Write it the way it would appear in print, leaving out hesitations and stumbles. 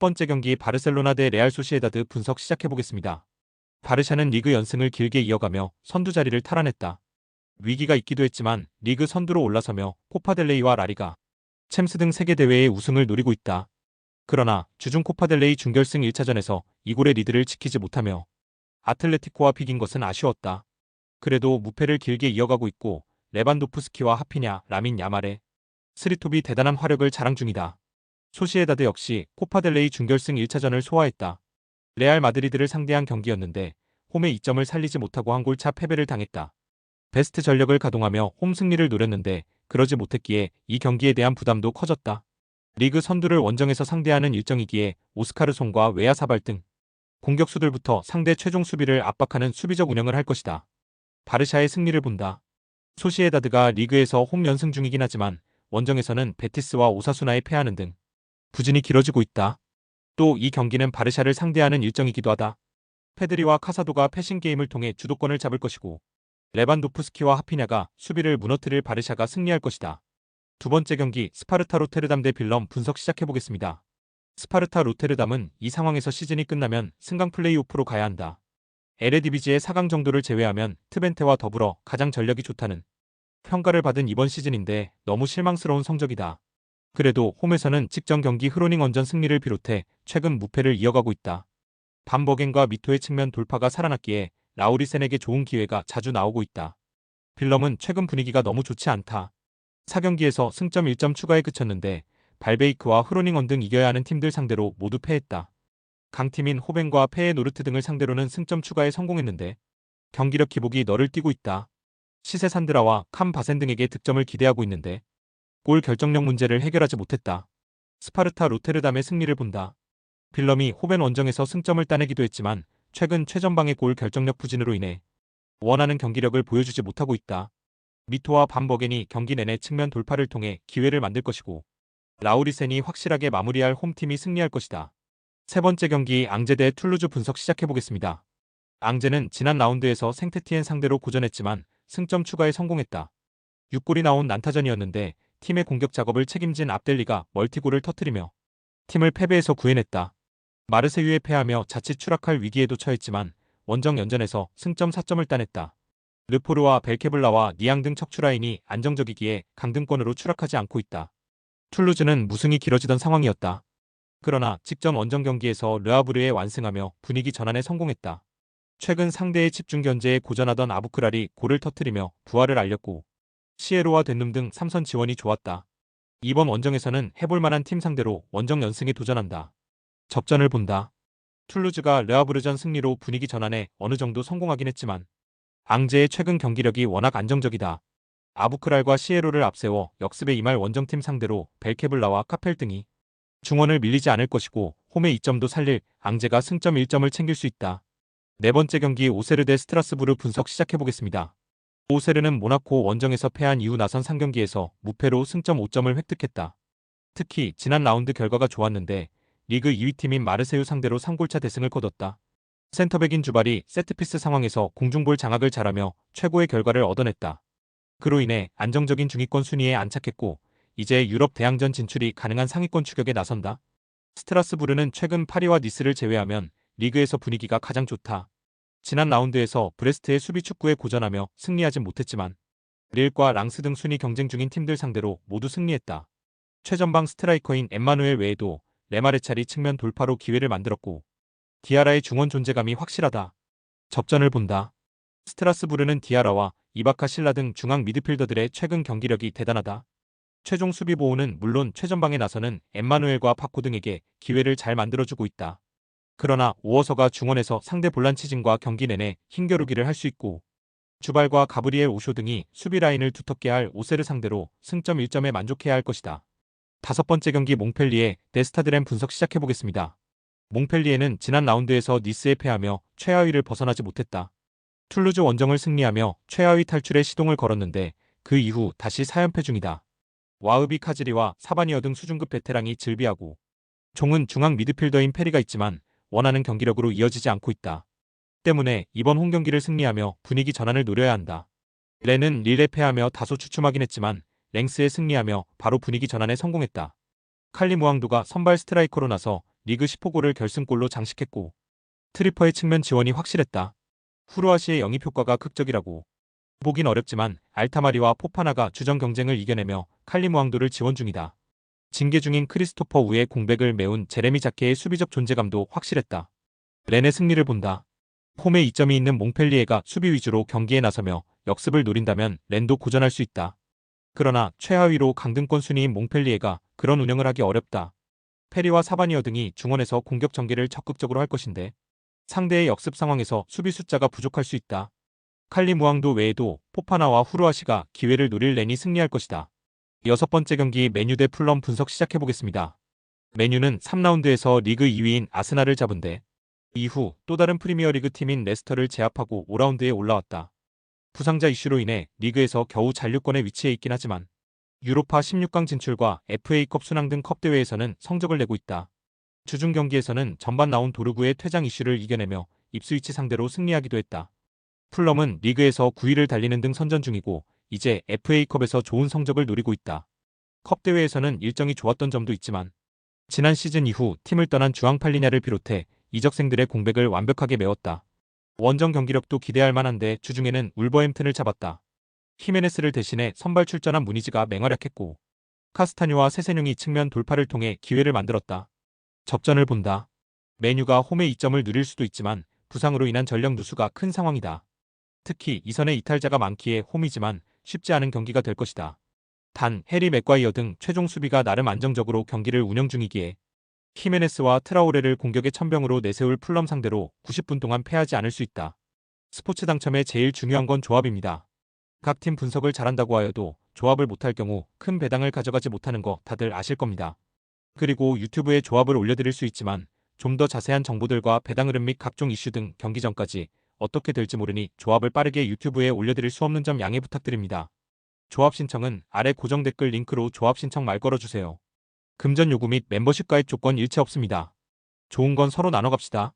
번째 경기 바르셀로나 대 레알 소시에다드 분석 시작해보겠습니다. 바르샤는 리그 연승을 길게 이어가며 선두 자리를 탈환했다. 위기가 있기도 했지만 리그 선두로 올라서며 코파델레이와 라리가, 챔스 등 세계 대회의 우승을 노리고 있다. 그러나 주중 코파델레이 준결승 1차전에서 이골의 리드를 지키지 못하며 아틀레티코와 비긴 것은 아쉬웠다. 그래도 무패를 길게 이어가고 있고 레반도프스키와 하피냐, 라민 야말의 스리톱이 대단한 화력을 자랑 중이다. 소시에다드 역시 코파델레이 준결승 1차전을 소화했다. 레알 마드리드를 상대한 경기였는데 홈의 이점을 살리지 못하고 한 골차 패배를 당했다. 베스트 전력을 가동하며 홈 승리를 노렸는데 그러지 못했기에 이 경기에 대한 부담도 커졌다. 리그 선두를 원정에서 상대하는 일정이기에 오스카르손과 웨야사발 등 공격수들부터 상대 최종 수비를 압박하는 수비적 운영을 할 것이다. 바르샤의 승리를 본다. 소시에다드가 리그에서 홈 연승 중이긴 하지만 원정에서는 베티스와 오사수나에 패하는 등 부진이 길어지고 있다. 또 이 경기는 바르샤를 상대하는 일정이기도 하다. 페드리와 카사도가 패싱 게임을 통해 주도권을 잡을 것이고 레반도프스키와 하피냐가 수비를 무너뜨릴 바르샤가 승리할 것이다. 두 번째 경기 스파르타 로테르담 대 빌럼 분석 시작해보겠습니다. 스파르타 로테르담은 이 상황에서 시즌이 끝나면 승강 플레이오프로 가야 한다. 에레디비지의 4강 정도를 제외하면 트벤테와 더불어 가장 전력이 좋다는 평가를 받은 이번 시즌인데 너무 실망스러운 성적이다. 그래도 홈에서는 직전 경기 흐로닝 원전 승리를 비롯해 최근 무패를 이어가고 있다. 반버겐과 미토의 측면 돌파가 살아났기에 라우리센에게 좋은 기회가 자주 나오고 있다. 빌럼은 최근 분위기가 너무 좋지 않다. 4경기에서 승점 1점 추가에 그쳤는데 발베이크와 흐로닝원 등 이겨야 하는 팀들 상대로 모두 패했다. 강팀인 호벤과 페에노르트 등을 상대로는 승점 추가에 성공했는데 경기력 기복이 너를 띄고 있다. 시세 산드라와 캄 바센 등에게 득점을 기대하고 있는데 골 결정력 문제를 해결하지 못했다. 스파르타 로테르담의 승리를 본다. 빌럼이 호벤 원정에서 승점을 따내기도 했지만 최근 최전방의 골 결정력 부진으로 인해 원하는 경기력을 보여주지 못하고 있다. 미토와 반버겐이 경기 내내 측면 돌파를 통해 기회를 만들 것이고 라우리센이 확실하게 마무리할 홈팀이 승리할 것이다. 세 번째 경기 앙제 대 툴루즈 분석 시작해보겠습니다. 앙제는 지난 라운드에서 생테티엔 상대로 고전했지만 승점 추가에 성공했다. 6골이 나온 난타전이었는데 팀의 공격 작업을 책임진 압델리가 멀티골을 터뜨리며 팀을 패배에서 구해냈다. 마르세유에 패하며 자칫 추락할 위기에도 처했지만 원정 연전에서 승점 4점을 따냈다. 르포르와 벨케블라와 니앙 등 척추라인이 안정적이기에 강등권으로 추락하지 않고 있다. 툴루즈는 무승이 길어지던 상황이었다. 그러나 직전 원정 경기에서 르아브르에 완승하며 분위기 전환에 성공했다. 최근 상대의 집중 견제에 고전하던 아부크랄이 골을 터뜨리며 부활을 알렸고 시에로와 덴눔 등 3선 지원이 좋았다. 이번 원정에서는 해볼 만한 팀 상대로 원정 연승에 도전한다. 접전을 본다. 툴루즈가 르아브르전 승리로 분위기 전환에 어느 정도 성공하긴 했지만 앙제의 최근 경기력이 워낙 안정적이다. 아부크랄과 시에로를 앞세워 역습에 임할 원정팀 상대로 벨케블라와 카펠 등이 중원을 밀리지 않을 것이고 홈의 이점도 살릴 앙제가 승점 1점을 챙길 수 있다. 네 번째 경기 오세르 대 스트라스부르 분석 시작해보겠습니다. 오세르는 모나코 원정에서 패한 이후 나선 3경기에서 무패로 승점 5점을 획득했다. 특히 지난 라운드 결과가 좋았는데 리그 2위 팀인 마르세유 상대로 3골차 대승을 거뒀다. 센터백인 주발이 세트피스 상황에서 공중볼 장악을 잘하며 최고의 결과를 얻어냈다. 그로 인해 안정적인 중위권 순위에 안착했고 이제 유럽 대항전 진출이 가능한 상위권 추격에 나선다. 스트라스부르는 최근 파리와 니스를 제외하면 리그에서 분위기가 가장 좋다. 지난 라운드에서 브레스트의 수비 축구에 고전하며 승리하진 못했지만 릴과 랑스 등 순위 경쟁 중인 팀들 상대로 모두 승리했다. 최전방 스트라이커인 엠마누엘 외에도 레마레찰이 측면 돌파로 기회를 만들었고 디아라의 중원 존재감이 확실하다. 접전을 본다. 스트라스부르는 디아라와 이바카 실라 등 중앙 미드필더들의 최근 경기력이 대단하다. 최종 수비 보호는 물론 최전방에 나서는 엠마누엘과 파코 등에게 기회를 잘 만들어주고 있다. 그러나 오어서가 중원에서 상대 볼란치진과 경기 내내 힘겨루기를 할 수 있고 주발과 가브리엘 오쇼 등이 수비 라인을 두텁게 할 오세르 상대로 승점 1점에 만족해야 할 것이다. 다섯 번째 경기 몽펠리에 대 스타드램 분석 시작해보겠습니다. 몽펠리에는 지난 라운드에서 니스에 패하며 최하위를 벗어나지 못했다. 툴루즈 원정을 승리하며 최하위 탈출에 시동을 걸었는데 그 이후 다시 4연패 중이다. 와흐비 카즈리와 사바니어 등 수준급 베테랑이 즐비하고 종은 중앙 미드필더인 페리가 있지만 원하는 경기력으로 이어지지 않고 있다. 때문에 이번 홈경기를 승리하며 분위기 전환을 노려야 한다. 렌은 릴에 패하며 다소 주춤하긴 했지만 랭스에 승리하며 바로 분위기 전환에 성공했다. 칼리 무앙도가 선발 스트라이커로 나서 리그 10호 골을 결승골로 장식했고 트리퍼의 측면 지원이 확실했다. 후르아시의 영입 효과가 극적이라고 보긴 어렵지만 알타마리와 포파나가 주전 경쟁을 이겨내며 칼리무앙도를 지원 중이다. 징계 중인 크리스토퍼 우의 공백을 메운 제레미 자케의 수비적 존재감도 확실했다. 렌의 승리를 본다. 홈에 이점이 있는 몽펠리에가 수비 위주로 경기에 나서며 역습을 노린다면 렌도 고전할 수 있다. 그러나 최하위로 강등권 순위인 몽펠리에가 그런 운영을 하기 어렵다. 페리와 사바니어 등이 중원에서 공격 전개를 적극적으로 할 것인데 상대의 역습 상황에서 수비 숫자가 부족할 수 있다. 칼리 무앙도 외에도 포파나와 후르아시가 기회를 노릴 렌이 승리할 것이다. 6번째 경기 메뉴 대 풀럼 분석 시작해보겠습니다. 메뉴는 3라운드에서 리그 2위인 아스날을 잡은 데 이후 또 다른 프리미어리그 팀인 레스터를 제압하고 5라운드에 올라왔다. 부상자 이슈로 인해 리그에서 겨우 잔류권에 위치해 있긴 하지만 유로파 16강 진출과 FA컵 순항 등 컵 대회에서는 성적을 내고 있다. 주중 경기에서는 전반 나온 도르구의 퇴장 이슈를 이겨내며 입스위치 상대로 승리하기도 했다. 풀럼은 리그에서 9위를 달리는 등 선전 중이고 이제 FA컵에서 좋은 성적을 노리고 있다. 컵 대회에서는 일정이 좋았던 점도 있지만 지난 시즌 이후 팀을 떠난 주앙 팔리냐를 비롯해 이적생들의 공백을 완벽하게 메웠다. 원정 경기력도 기대할 만한데 주중에는 울버햄튼을 잡았다. 히메네스를 대신해 선발 출전한 무니즈가 맹활약했고 카스타뉴와 세세뇽이 측면 돌파를 통해 기회를 만들었다. 접전을 본다. 메뉴가 홈에 이점을 누릴 수도 있지만 부상으로 인한 전력 누수가 큰 상황이다. 특히 이선에 이탈자가 많기에 홈이지만 쉽지 않은 경기가 될 것이다. 단 해리 맥과이어 등 최종 수비가 나름 안정적으로 경기를 운영 중이기에 히메네스와 트라오레를 공격의 천병으로 내세울 풀럼 상대로 90분 동안 패하지 않을 수 있다. 스포츠 당첨의 제일 중요한 건 조합입니다. 각 팀 분석을 잘한다고 하여도 조합을 못할 경우 큰 배당을 가져가지 못하는 거 다들 아실 겁니다. 그리고 유튜브에 조합을 올려드릴 수 있지만 좀 더 자세한 정보들과 배당 흐름 및 각종 이슈 등 경기 전까지 어떻게 될지 모르니 조합을 빠르게 유튜브에 올려드릴 수 없는 점 양해 부탁드립니다. 조합 신청은 아래 고정 댓글 링크로 조합 신청 말 걸어주세요. 금전 요구 및 멤버십 가입 조건 일체 없습니다. 좋은 건 서로 나눠 갑시다.